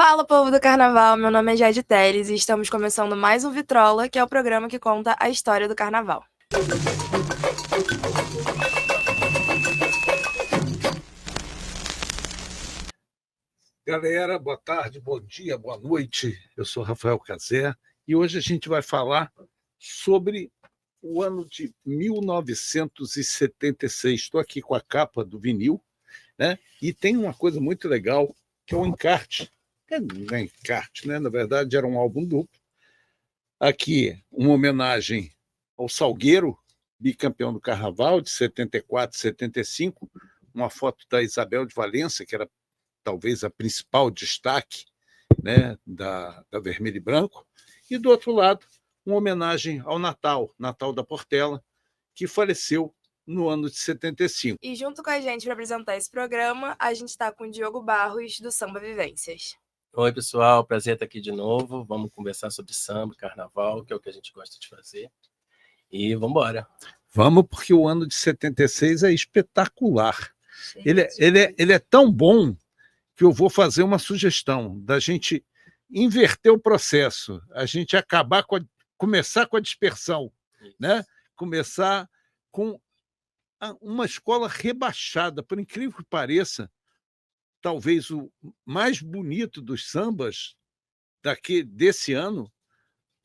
Fala, povo do carnaval! Meu nome é Jade Teles e estamos começando mais um Vitrola, que é o programa que conta a história do carnaval. Galera, boa tarde, bom dia, boa noite. Eu sou Rafael Cazé e hoje a gente vai falar sobre o ano de 1976. Estou aqui com a capa do vinil, né? E tem uma coisa muito legal, que é o encarte. Não é encarte, né? Na verdade, era um álbum duplo. Aqui, uma homenagem ao Salgueiro, bicampeão do Carnaval, de 74, 75. Uma foto da Isabel de Valença, que era talvez a principal destaque, né, da Vermelho e Branco, e do outro lado, uma homenagem ao Natal da Portela, que faleceu no ano de 75. E junto com a gente para apresentar esse programa, a gente está com o Diogo Barros, do Samba Vivências. Oi, pessoal, prazer estar aqui de novo. Vamos conversar sobre samba, carnaval, que é o que a gente gosta de fazer. E vamos embora. Vamos, porque o ano de 76 é espetacular. Ele é tão bom que eu vou fazer uma sugestão da gente inverter o processo, a gente começar com a dispersão, né? Começar com uma escola rebaixada, por incrível que pareça, talvez o mais bonito dos sambas desse ano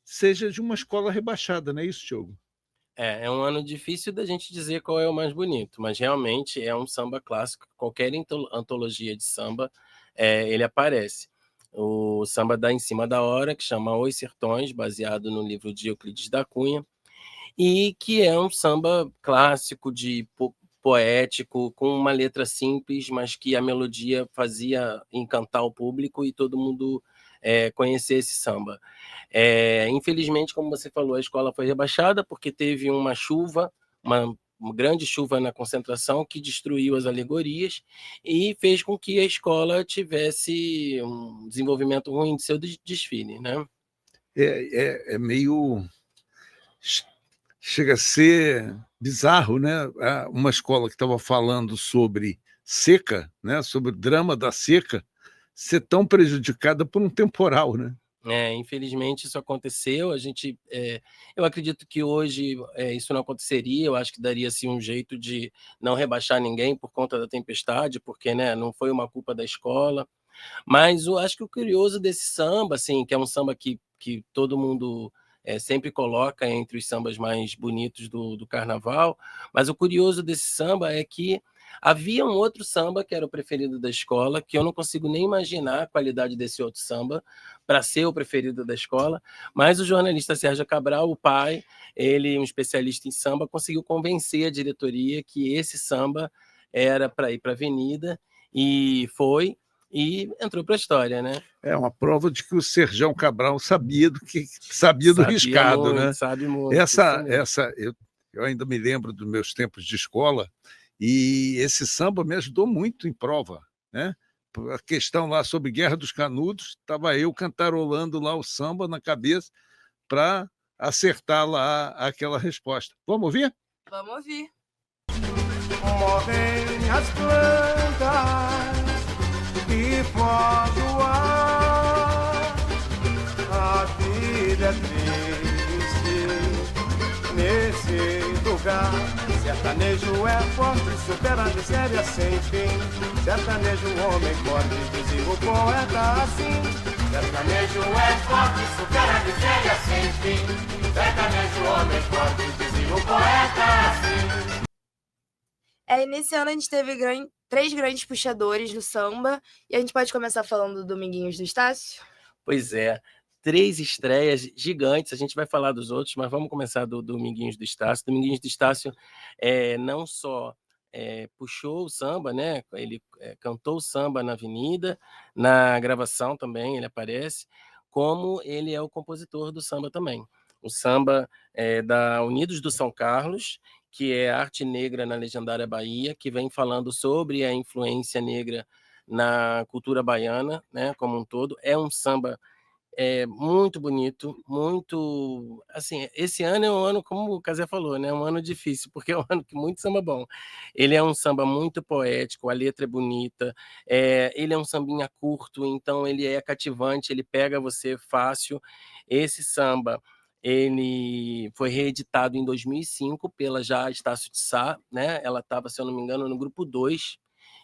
seja de uma escola rebaixada, não é isso, Diogo? É um ano difícil da gente dizer qual é o mais bonito, mas realmente é um samba clássico. Qualquer antologia de samba, ele aparece. O samba dá Em Cima da Hora, que chama Os Sertões, baseado no livro de Euclides da Cunha, e que é um samba clássico, poético, com uma letra simples, mas que a melodia fazia encantar o público e todo mundo conhecer esse samba. Infelizmente, como você falou, a escola foi rebaixada porque teve uma chuva, uma grande chuva na concentração que destruiu as alegorias e fez com que a escola tivesse um desenvolvimento ruim de seu desfile, né? É meio... Chega a ser bizarro, né? Uma escola que estava falando sobre seca, né? Sobre o drama da seca, ser tão prejudicada por um temporal, né? Infelizmente isso aconteceu. Eu acredito que hoje isso não aconteceria. Eu acho que daria-se um jeito de não rebaixar ninguém por conta da tempestade, porque, né, não foi uma culpa da escola. Mas eu acho que o curioso desse samba, assim, que é um samba que todo mundo sempre coloca entre os sambas mais bonitos do carnaval, mas o curioso desse samba é que havia um outro samba que era o preferido da escola, que eu não consigo nem imaginar a qualidade desse outro samba para ser o preferido da escola, mas o jornalista Sérgio Cabral, o pai, ele, um especialista em samba, conseguiu convencer a diretoria que esse samba era para ir para a Avenida, e foi, e entrou para a história, né? É uma prova de que o Serjão Cabral sabia do riscado, muito, né? Sabe muito. Eu ainda me lembro dos meus tempos de escola, e esse samba me ajudou muito em prova, né? A questão lá sobre Guerra dos Canudos, estava eu cantarolando lá o samba na cabeça para acertar lá aquela resposta. Vamos ouvir? Vamos ouvir. Movem as plantas e foge o ar. A vida é triste nesse lugar. Sertanejo é forte, supera a miséria sem fim. Sertanejo, homem forte, dizia o poeta assim. Sertanejo é forte, supera a miséria sem fim. Sertanejo, homem forte, dizia o poeta assim. Nesse ano a gente teve três grandes puxadores do samba, e a gente pode começar falando do Dominguinhos do Estácio? Pois é, 3 estreias gigantes. A gente vai falar dos outros, mas vamos começar do Dominguinhos do Estácio. Dominguinhos do Estácio não só puxou o samba, né? Ele cantou o samba na Avenida, na gravação também ele aparece, como ele é o compositor do samba também. O samba é da Unidos do São Carlos, que é arte negra na legendária Bahia, que vem falando sobre a influência negra na cultura baiana, né, como um todo. É um samba muito bonito, muito assim, esse ano é um ano, como o Cazé falou, né, um ano difícil, porque é um ano que muito samba bom. Ele é um samba muito poético, a letra é bonita, ele é um sambinha curto, então ele é cativante, ele pega você fácil. Esse samba, ele foi reeditado em 2005 pela já Estácio de Sá, né, ela estava, se eu não me engano, no grupo 2,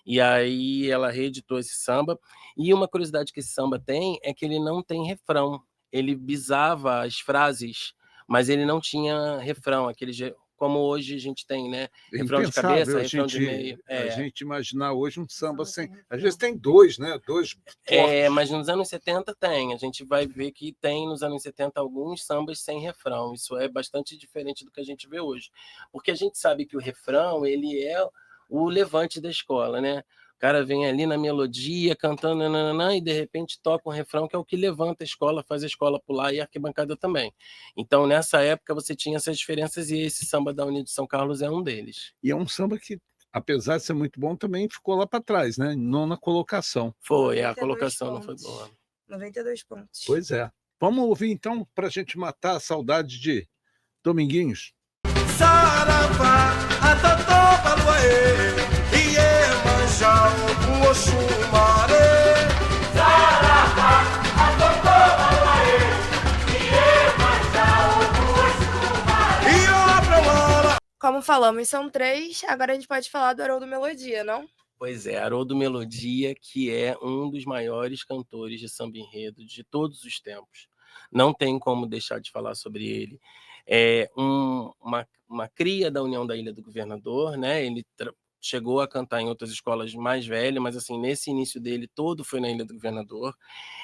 e aí ela reeditou esse samba. E uma curiosidade que esse samba tem é que ele não tem refrão. Ele bisava as frases, mas ele não tinha refrão, como hoje a gente tem, né? É Refrão de impensável cabeça, a refrão de gente, meio. a gente imaginar hoje um samba sem. Às vezes tem dois, né? Dois fortes. Mas nos anos 70 tem. A gente vai ver que tem nos anos 70 alguns sambas sem refrão. Isso é bastante diferente do que a gente vê hoje. Porque a gente sabe que o refrão, ele é o levante da escola, né? O cara vem ali na melodia, cantando, nananã, e de repente toca um refrão que é o que levanta a escola, faz a escola pular e a arquibancada também. Então, nessa época, você tinha essas diferenças e esse samba da União de São Carlos é um deles. E é um samba que, apesar de ser muito bom, também ficou lá para trás, né? Nona colocação. Foi, a colocação não foi boa. 92 pontos. Pois é. Vamos ouvir, então, para a gente matar a saudade de Dominguinhos. Saravá, atotó, paluaê, Iemanjá, o Oxumaré. Saravá, atotó, paluaê, Iemanjá, o Oxumaré. Iola pra Mara. Como falamos, são 3, agora a gente pode falar do Haroldo Melodia, não? Pois é, Haroldo Melodia, que é um dos maiores cantores de samba enredo de todos os tempos. Não tem como deixar de falar sobre ele. É uma cria da União da Ilha do Governador, né? Ele chegou a cantar em outras escolas mais velhas, mas assim, nesse início dele todo foi na Ilha do Governador.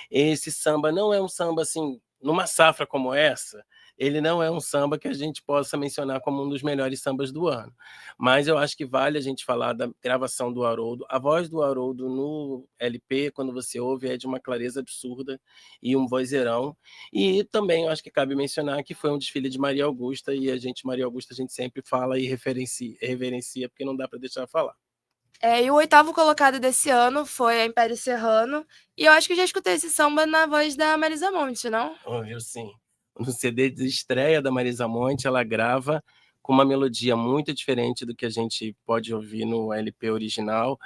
Esse samba não é um samba assim, numa safra como essa, ele não é um samba que a gente possa mencionar como um dos melhores sambas do ano. Mas eu acho que vale a gente falar da gravação do Haroldo. A voz do Haroldo no LP, quando você ouve, é de uma clareza absurda e um vozeirão. E também eu acho que cabe mencionar que foi um desfile de Maria Augusta, e Maria Augusta, a gente sempre fala e reverencia, porque não dá para deixar de falar. E o 8º colocado desse ano foi a Império Serrano, e eu acho que eu já escutei esse samba na voz da Marisa Monte, não? Ouviu sim. No CD de estreia da Marisa Monte, ela grava com uma melodia muito diferente do que a gente pode ouvir no LP original,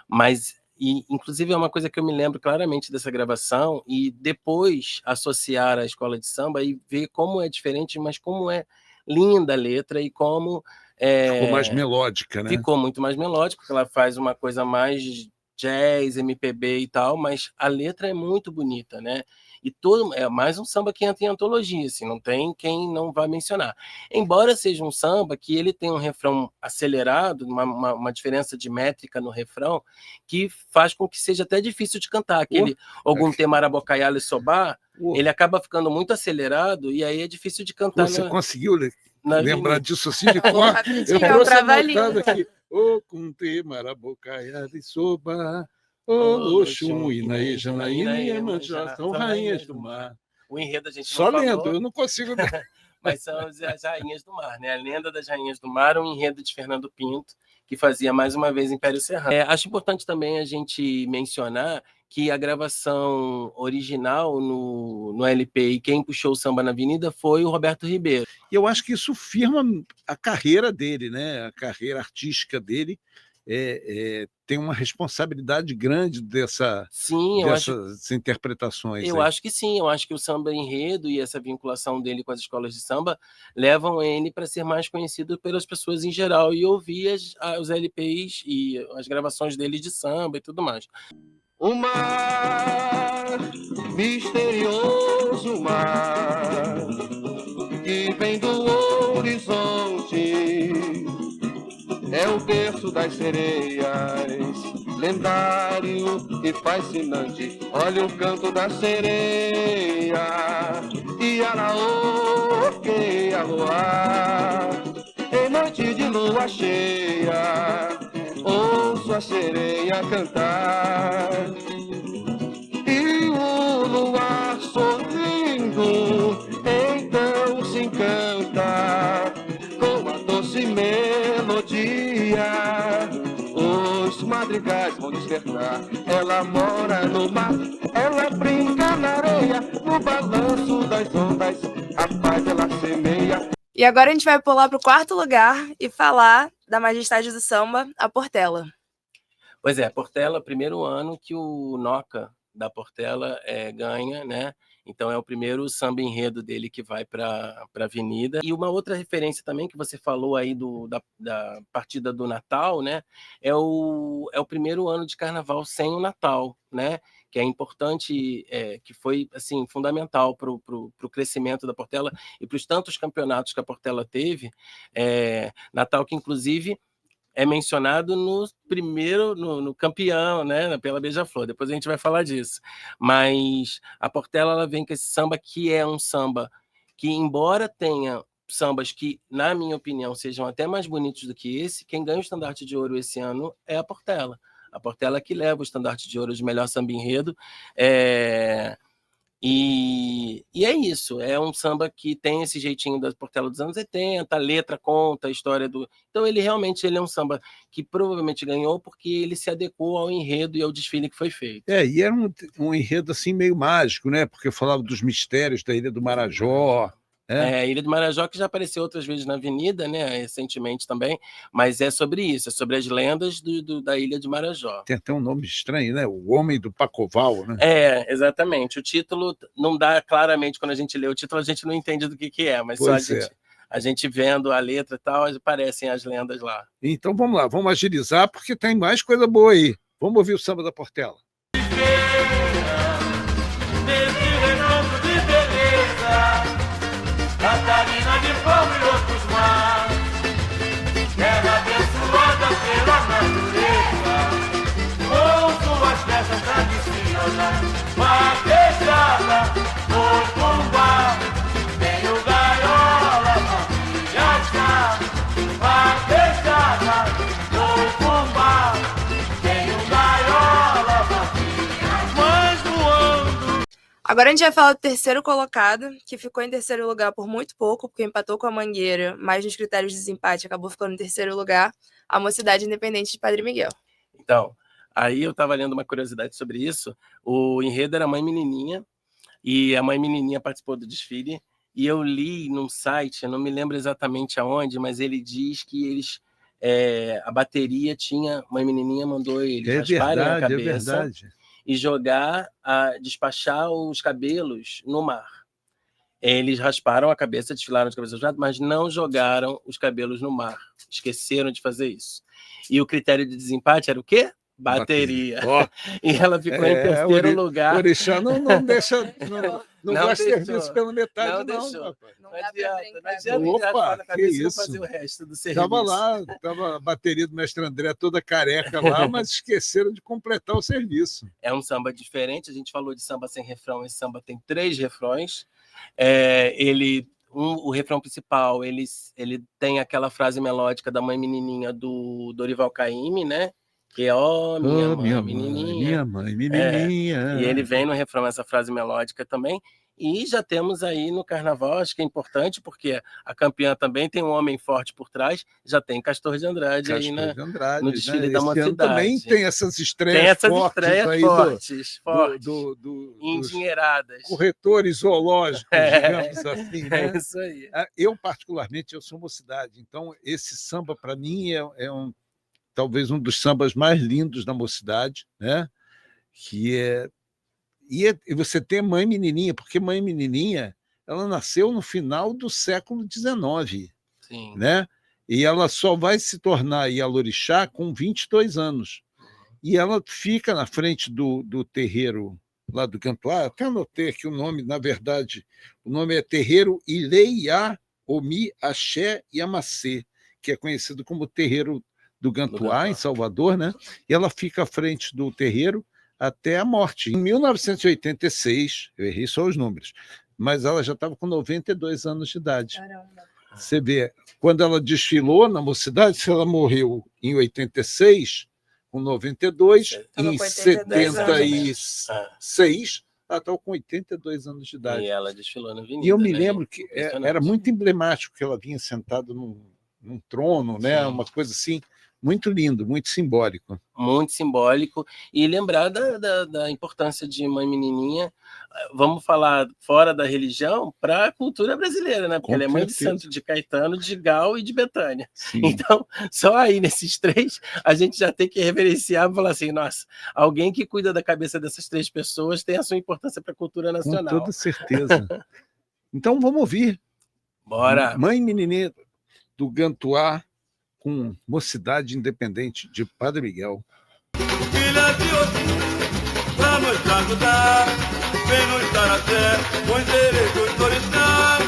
mas, inclusive, é uma coisa que eu me lembro claramente dessa gravação, e depois associar a escola de samba e ver como é diferente, mas como é linda a letra e como... Ficou mais melódica, né? Ficou muito mais melódica, porque ela faz uma coisa mais jazz, MPB e tal, mas a letra é muito bonita, né? E é mais um samba que entra em antologia, assim, não tem quem não vá mencionar. Embora seja um samba que ele tem um refrão acelerado, uma diferença de métrica no refrão, que faz com que seja até difícil de cantar. Aquele Ogum Temarabocaiala e Sobá, ele acaba ficando muito acelerado e aí é difícil de cantar. Você conseguiu lembrar disso assim de cor? Eu trouxe anotado aqui. Ogum Temarabocaiala e Sobá. Oxum, Inaí, Janaína e Iemanjá são rainhas do mar. O enredo a gente só não lendo, falou, eu não consigo. Mas são as rainhas do mar, né? A lenda das rainhas do mar, um enredo de Fernando Pinto, que fazia mais uma vez Império Serrano. Acho importante também a gente mencionar que a gravação original no LP e quem puxou o samba na avenida foi o Roberto Ribeiro. E eu acho que isso firma a carreira dele, né? A carreira artística dele. Tem uma responsabilidade grande dessas interpretações. Eu acho que sim, eu acho que o samba enredo e essa vinculação dele com as escolas de samba levam ele para ser mais conhecido pelas pessoas em geral e ouvir os LPs e as gravações dele de samba e tudo mais. O mar, misterioso mar, que vem do horizonte, é o berço das sereias, lendário e fascinante. Olha o canto da sereia, e araô, que aluá, em noite de lua cheia, ouço a sereia cantar. E o luar sorrindo, então se encanta com a doce melodia. Os madrigais vão despertar. Ela mora no mar, ela brinca na areia, no balanço das ondas, a paz ela semeia. E agora a gente vai pular para o quarto lugar e falar da majestade do samba, a Portela. Pois é, Portela, primeiro ano que o Noca da Portela ganha, né? Então é o primeiro samba enredo dele que vai para a Avenida. E uma outra referência também que você falou aí da partida do Natal, né? É o primeiro ano de carnaval sem o Natal, né? Que é importante, que foi assim fundamental para o crescimento da Portela e para os tantos campeonatos que a Portela teve. Natal que, inclusive, é mencionado no primeiro, no campeão, né, pela Beija-Flor. Depois a gente vai falar disso. Mas a Portela ela vem com esse samba que é um samba que, embora tenha sambas que, na minha opinião, sejam até mais bonitos do que esse, quem ganha o Estandarte de Ouro esse ano é a Portela. A Portela que leva o Estandarte de Ouro de melhor samba enredo. E é isso, é um samba que tem esse jeitinho da Portela dos anos 80, a letra conta a história do... Então ele é um samba que provavelmente ganhou porque ele se adequou ao enredo e ao desfile que foi feito. E era um enredo assim meio mágico, né? Porque falava dos mistérios da Ilha do Marajó. A Ilha do Marajó, que já apareceu outras vezes na Avenida, né, recentemente também, mas é sobre isso, é sobre as lendas da Ilha de Marajó. Tem até um nome estranho, né? O Homem do Pacoval, né? Exatamente. O título não dá claramente, quando a gente lê o título, a gente não entende do que é, mas pois só a gente vendo a letra e tal, aparecem as lendas lá. Então vamos lá, vamos agilizar, porque tem mais coisa boa aí. Vamos ouvir o samba da Portela. Catarina de fogo e outros mares, terra abençoada pela natureza, com suas festas tradicionais, vaquejada, foi bombar, tem o gaiola, manguiacha, vaquejada, foi bombar, tem o gaiola, manguiacha, mas voando. Agora a gente vai falar do terceiro colocado, que ficou em terceiro lugar por muito pouco, porque empatou com a Mangueira, mas nos critérios de desempate acabou ficando em terceiro lugar, a Mocidade Independente de Padre Miguel. Então, aí eu estava lendo uma curiosidade sobre isso. O enredo era Mãe Menininha, e a Mãe Menininha participou do desfile, e eu li num site, eu não me lembro exatamente aonde, mas ele diz que eles... a bateria tinha... Mãe Menininha mandou eles rasparem a cabeça e despachar os cabelos no mar. Eles rasparam a cabeça, desfilaram de cabeça jogada, mas não jogaram os cabelos no mar. Esqueceram de fazer isso. E o critério de desempate era o quê? Bateria. E ela ficou em terceiro lugar. O Orixá não deixa... Não dá serviço pela metade, não. Não adianta. Opa, que isso. Fazer o resto do serviço. Estava lá, a bateria do mestre André toda careca lá, mas esqueceram de completar o serviço. É um samba diferente, a gente falou de samba sem refrão, esse samba tem 3 refrões. O refrão principal, ele tem aquela frase melódica da Mãe Menininha do Dorival Caymmi, né? Que é, minha menininha. Minha mãe, menininha. E ele vem no refrão essa frase melódica também. E já temos aí no carnaval, acho que é importante, porque a campeã também tem um homem forte por trás, já tem Castor de Andrade aí no desfile da Mocidade. Também tem essas estreias fortes. Endinheiradas. Corretores zoológicos, digamos assim. Né? É isso aí. Eu, particularmente, eu sou Mocidade, então esse samba, para mim, talvez um dos sambas mais lindos da Mocidade, né? E você tem Mãe Menininha, porque Mãe Menininha ela nasceu no final do século XIX, Sim. Né? E ela só vai se tornar Ialorixá com 22 anos. E ela fica na frente do terreiro lá do Cantuá, até anotei aqui o nome, na verdade, o nome é Terreiro Ileiá Omi Axé Yamacê, que é conhecido como Terreiro do Gantuá, em Salvador, né? E ela fica à frente do terreiro até a morte. Em 1986, eu errei só os números, mas ela já estava com 92 anos de idade. Caramba. Você vê, quando ela desfilou na Mocidade, se ela morreu em 86, com 92, em 76, ela estava com 82 anos de idade. E ela desfilou na Avenida. E eu me lembro que era muito emblemático que ela vinha sentada num trono, né? Uma coisa assim, muito lindo, muito simbólico. Muito simbólico, e lembrar da importância de Mãe Menininha, vamos falar fora da religião, para a cultura brasileira, né? Porque Com ela é mãe de certeza. santo, de Caetano, de Gal e de Betânia. Sim. Então, só aí nesses 3, a gente já tem que reverenciar e falar assim, nossa, alguém que cuida da cabeça dessas 3 pessoas tem a sua importância para a cultura Com nacional. toda certeza. Então vamos ouvir Bora! Mãe Menininha do Gantuá, com Mocidade Independente de Padre Miguel. Filha de Ogum, pra nos ajudar, vem nos dar até os direitos do orixá.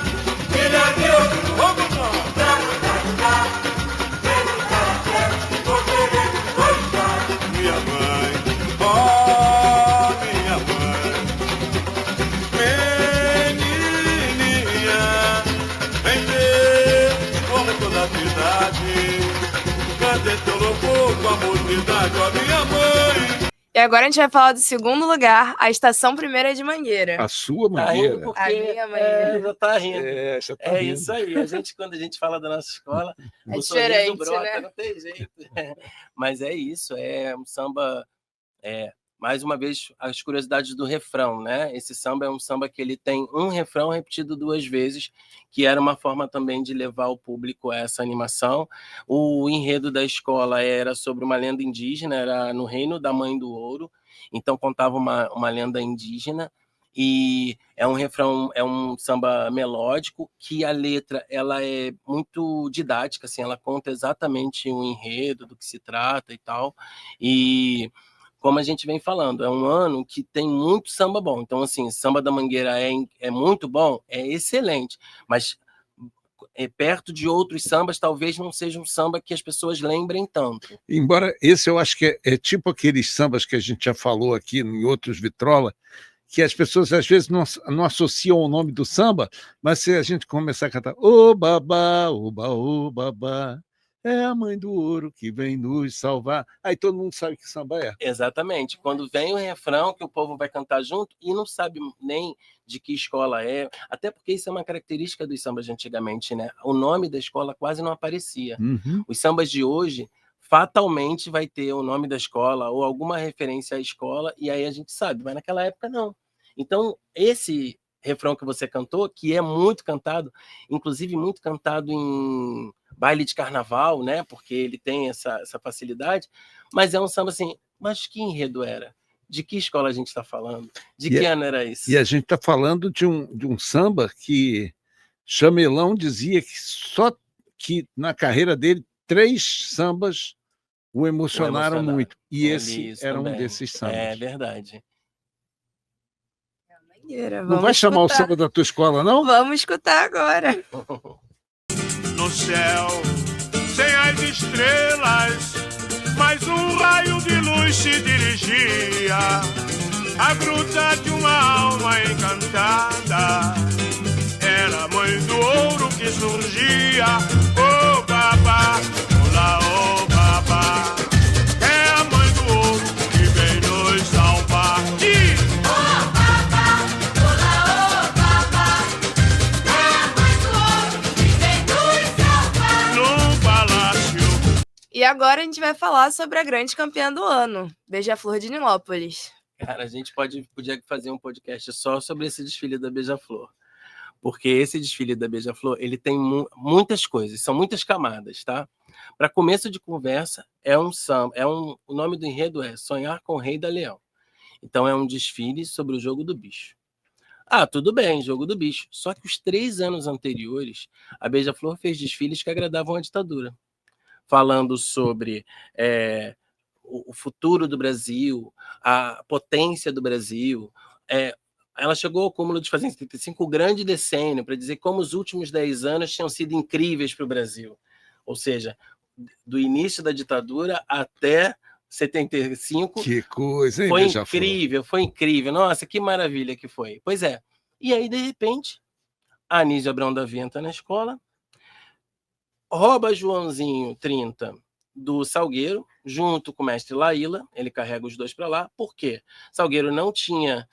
Filha de Ogum, vamos nós, pra nos ajudar, vem nos dar até os direitos do orixá. Minha mãe, oh minha mãe, menininha, vem ver como toda a cidade canta teu louvor com a mocidade, ó minha mãe. E agora a gente vai falar do segundo lugar, a Estação Primeira de Mangueira. A sua Tá rindo mangueira. porque A minha mangueira. já tá rindo. Já tá É rindo. isso aí. Quando a gente fala da nossa escola, É o sorriso diferente, brota, né? não tem jeito. Mas é isso, é um samba. Mais uma vez, as curiosidades do refrão, né? Esse samba é um samba que ele tem um refrão repetido 2 vezes, que era uma forma também de levar o público a essa animação. O enredo da escola era sobre uma lenda indígena, era no Reino da Mãe do Ouro, então contava uma lenda indígena, e é um refrão, é um samba melódico, que a letra ela é muito didática, assim, ela conta exatamente o enredo, do que se trata e tal, e como a gente vem falando, é um ano que tem muito samba bom. Então, assim, Samba da Mangueira é muito bom, é excelente, mas perto de outros sambas, talvez não seja um samba que as pessoas lembrem tanto. Embora esse eu acho que é tipo aqueles sambas que a gente já falou aqui em outros Vitrola, que as pessoas às vezes não associam o nome do samba, mas se a gente começar a cantar ô babá, oba, ô babá, é a mãe do ouro que vem nos salvar, aí todo mundo sabe que samba é. Exatamente. Quando vem o refrão que o povo vai cantar junto e não sabe nem de que escola é, até porque isso é uma característica dos sambas de antigamente, né? O nome da escola quase não aparecia. Uhum. Os sambas de hoje fatalmente vai ter o nome da escola ou alguma referência à escola, e aí a gente sabe, mas naquela época não. Então, esse refrão que você cantou, que é muito cantado, inclusive muito cantado em baile de carnaval, né? Porque ele tem essa facilidade, mas é um samba assim, mas que enredo era? De que escola a gente está falando? De que ano era isso? E a gente está falando de um samba que Chamelão dizia que só que na carreira dele 3 sambas o emocionaram muito. E esse era um desses sambas. É verdade. Não vai chamar o samba da tua escola, não? Vamos escutar agora. No céu, sem as estrelas, mas um raio de luz se dirigia à gruta de uma alma encantada. Era a mãe do ouro que surgia. Oh, babá, olá, oh, babá. É a mãe do ouro que vem nos salvar. Oh, babá, olá, oh, babá. É a mãe do ouro que vem nos salvar. No palácio. E agora a gente vai falar sobre a grande campeã do ano, Beija-Flor de Nilópolis. Cara, a gente podia fazer um podcast só sobre esse desfile da Beija-Flor. Porque esse desfile da Beija-Flor, ele tem muitas coisas, são muitas camadas, tá? Para começo de conversa, o nome do enredo é Sonhar com o Rei da Leão. Então é um desfile sobre o jogo do bicho. Ah, tudo bem, jogo do bicho. Só que os 3 anos anteriores, a Beija-Flor fez desfiles que agradavam a ditadura. Falando sobre o futuro do Brasil, a potência do Brasil. Ela chegou ao cúmulo de fazer em 75 o grande decênio, para dizer como os últimos 10 anos tinham sido incríveis para o Brasil. Ou seja, do início da ditadura até 75. Que coisa, hein, foi Beija-Flor? incrível, foi incrível. Nossa, que maravilha que foi. Pois é. E aí, de repente, a Anísio Abrão da Vinha está na escola, rouba Joãozinho 30 do Salgueiro, junto com o mestre Laíla, ele carrega os 2 para lá. Por quê? Salgueiro não tinha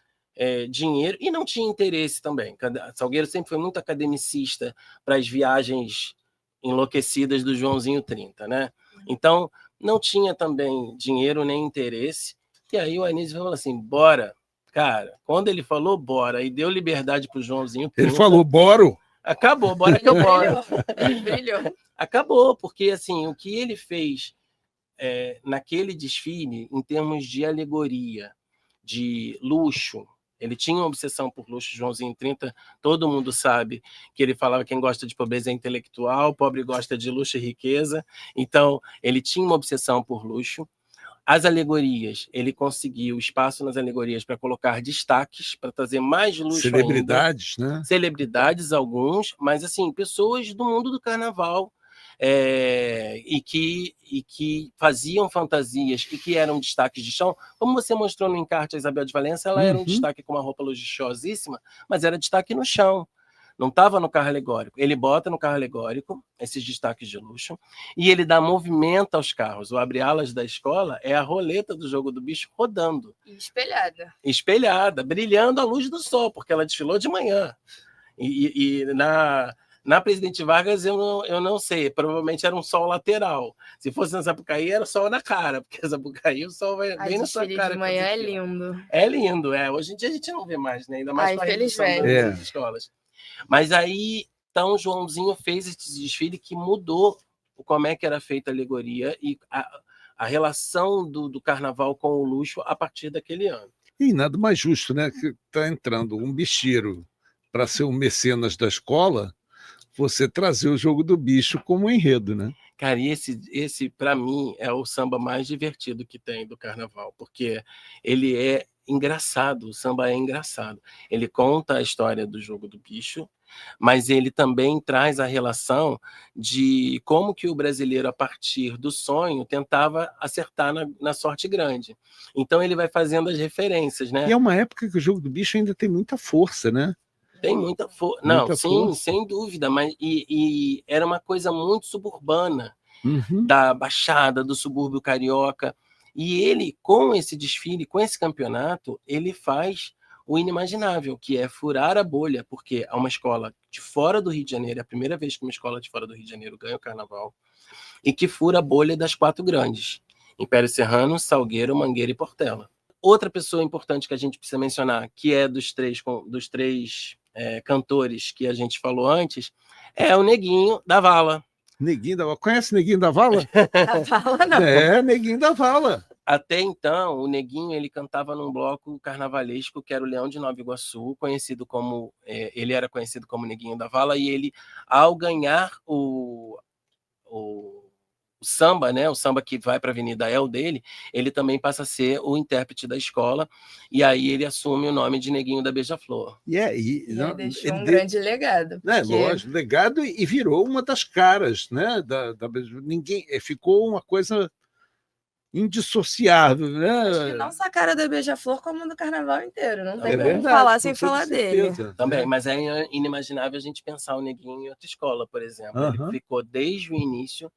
dinheiro e não tinha interesse também. Salgueiro sempre foi muito academicista para as viagens enlouquecidas do Joãozinho 30, né? Então, não tinha também dinheiro nem interesse. E aí o Anísio falou assim, bora. Cara, quando ele falou bora e deu liberdade pro Joãozinho Ele Pinto, falou, boro. acabou, bora que eu boro. Brilhou. Acabou, porque assim, o que ele fez naquele desfile, em termos de alegoria, de luxo, ele tinha uma obsessão por luxo, Joãozinho 30, todo mundo sabe que ele falava que quem gosta de pobreza é intelectual, pobre gosta de luxo e riqueza, então ele tinha uma obsessão por luxo. As alegorias, ele conseguiu espaço nas alegorias para colocar destaques, para trazer mais luxo ainda. Celebridades, né? Celebridades, alguns, mas assim, pessoas do mundo do carnaval, e que faziam fantasias e que eram destaques de chão, como você mostrou no encarte a Isabel de Valença, ela era um destaque com uma roupa luxuosíssima, mas era destaque no chão, não estava no carro alegórico. Ele bota no carro alegórico esses destaques de luxo e ele dá movimento aos carros. O abre-alas da escola é a roleta do Jogo do Bicho rodando. Espelhada, brilhando à luz do sol, porque ela desfilou de manhã. E na Presidente Vargas, eu não sei, provavelmente era um sol lateral. Se fosse na Sapucaí, era sol na cara, porque na Sapucaí o sol vai bem na sua cara. De manhã é lindo. É lindo, Hoje em dia a gente não vê mais, né? Ainda mais com a redução das escolas. Mas aí, então, o Joãozinho fez esse desfile que mudou como é que era feita a alegoria e a relação do carnaval com o luxo a partir daquele ano. E nada mais justo, né? Que está entrando um bicheiro para ser o mecenas da escola, você trazer o Jogo do Bicho como enredo, né? Cara, e esse para mim, é o samba mais divertido que tem do carnaval, porque ele é engraçado, o samba é engraçado. Ele conta a história do Jogo do Bicho, mas ele também traz a relação de como que o brasileiro, a partir do sonho, tentava acertar na sorte grande. Então ele vai fazendo as referências, né? E é uma época que o Jogo do Bicho ainda tem muita força, né? Tem muita força. Não, sim, sem dúvida, mas e era uma coisa muito suburbana, da Baixada, do subúrbio carioca. E ele, com esse desfile, com esse campeonato, ele faz o inimaginável, que é furar a bolha, porque é uma escola de fora do Rio de Janeiro, é a primeira vez que uma escola de fora do Rio de Janeiro ganha o carnaval, e que fura a bolha das 4 grandes: Império Serrano, Salgueiro, Mangueira e Portela. Outra pessoa importante que a gente precisa mencionar, que é dos três cantores que a gente falou antes, é o Neguinho da Vala. Neguinho da Vala. Conhece Neguinho da Vala? Da Vala, não. É, Neguinho da Vala. Até então, o Neguinho ele cantava num bloco carnavalesco que era o Leão de Nova Iguaçu, ele era conhecido como Neguinho da Vala, e ele, ao ganhar o samba, né, o samba que vai para a Avenida é o dele, ele também passa a ser o intérprete da escola, e aí ele assume o nome de Neguinho da Beija-Flor. Ele deixou um grande legado. Porque... lógico, legado, e virou uma das caras, né? Ninguém ficou uma coisa indissociável, né? Acho que não só a cara da Beija-Flor, como do carnaval inteiro. Não tem como verdade, falar sem falar dele. Também, mas é inimaginável a gente pensar o Neguinho em outra escola, por exemplo. Ele ficou desde o início,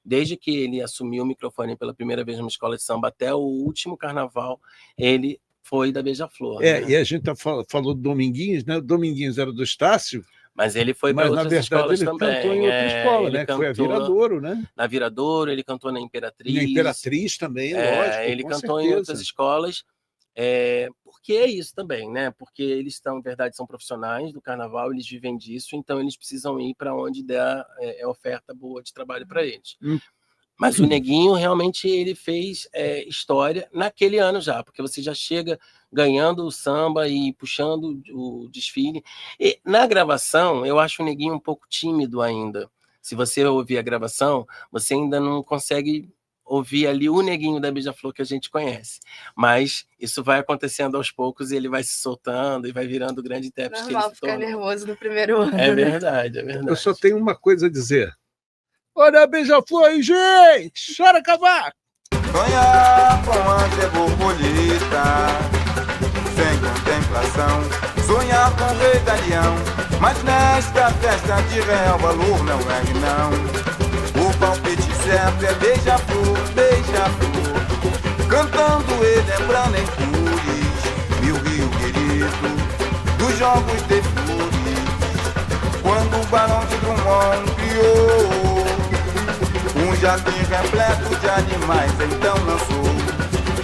desde que ele assumiu o microfone pela primeira vez numa escola de samba até o último carnaval, ele foi da Beija-Flor. Né? E a gente falou do Dominguinhos, né? O Dominguinhos era do Estácio, mas ele foi para outras escolas também. Mas, na verdade, ele cantou em outra escola, né? Que foi a Viradouro, né? Na Viradouro, ele cantou na Imperatriz. Na Imperatriz também, lógico. Ele cantou em outras escolas. Porque é isso também, né? Porque eles estão, na verdade, são profissionais do carnaval, eles vivem disso, então eles precisam ir para onde der oferta boa de trabalho para eles. Mas o Neguinho realmente ele fez história naquele ano já, porque você já chega ganhando o samba e puxando o desfile. E na gravação, eu acho o Neguinho um pouco tímido ainda. Se você ouvir a gravação, você ainda não consegue ouvir ali o Neguinho da Beija-Flor que a gente conhece. Mas isso vai acontecendo aos poucos e ele vai se soltando e vai virando o grande intérprete que ele se torna. Ficar nervoso no primeiro ano. É verdade, é verdade. Eu só tenho uma coisa a dizer. Olha a Beija-Flor aí, gente! Chora, cavaco! Sonhar com ante borboleta, sem contemplação. Sonhar com o rei da leão, mas nesta festa de real valor não é que não. O palpite certo é beija-flor, beija-flor, cantando e lembrando em cores, meu rio querido, dos jogos de flores. Quando o Barão de Drummond criou um jardim repleto de animais então lançou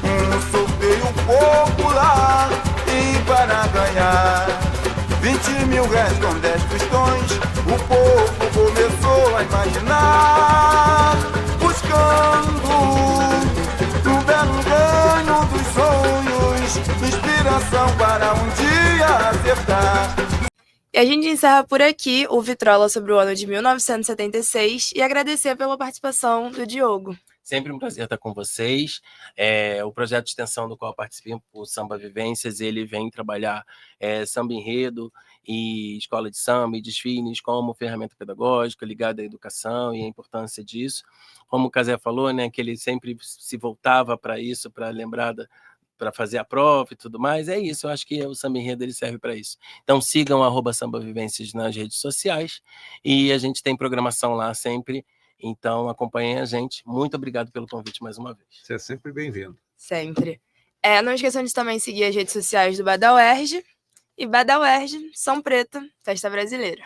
um sorteio popular. E para ganhar 20 mil réis com 10 pistões, o povo começou a imaginar, buscando no belo reino dos sonhos, inspiração para um dia acertar. E a gente encerra por aqui o Vitrola sobre o ano de 1976 e agradecer pela participação do Diogo. Sempre um prazer estar com vocês. O projeto de extensão do qual eu participo, o Samba Vivências, ele vem trabalhar samba enredo e escola de samba e desfiles como ferramenta pedagógica ligada à educação e a importância disso. Como o Cazé falou, né, que ele sempre se voltava para isso, para lembrar para fazer a prova e tudo mais, é isso, eu acho que o Samba Enredo ele serve para isso. Então sigam @Samba Vivências nas redes sociais e a gente tem programação lá sempre, então acompanhem a gente. Muito obrigado pelo convite mais uma vez. Você é sempre bem-vindo. Sempre. Não esqueçam de também seguir as redes sociais do Badauerge e Badauerge, São Preta, Festa Brasileira.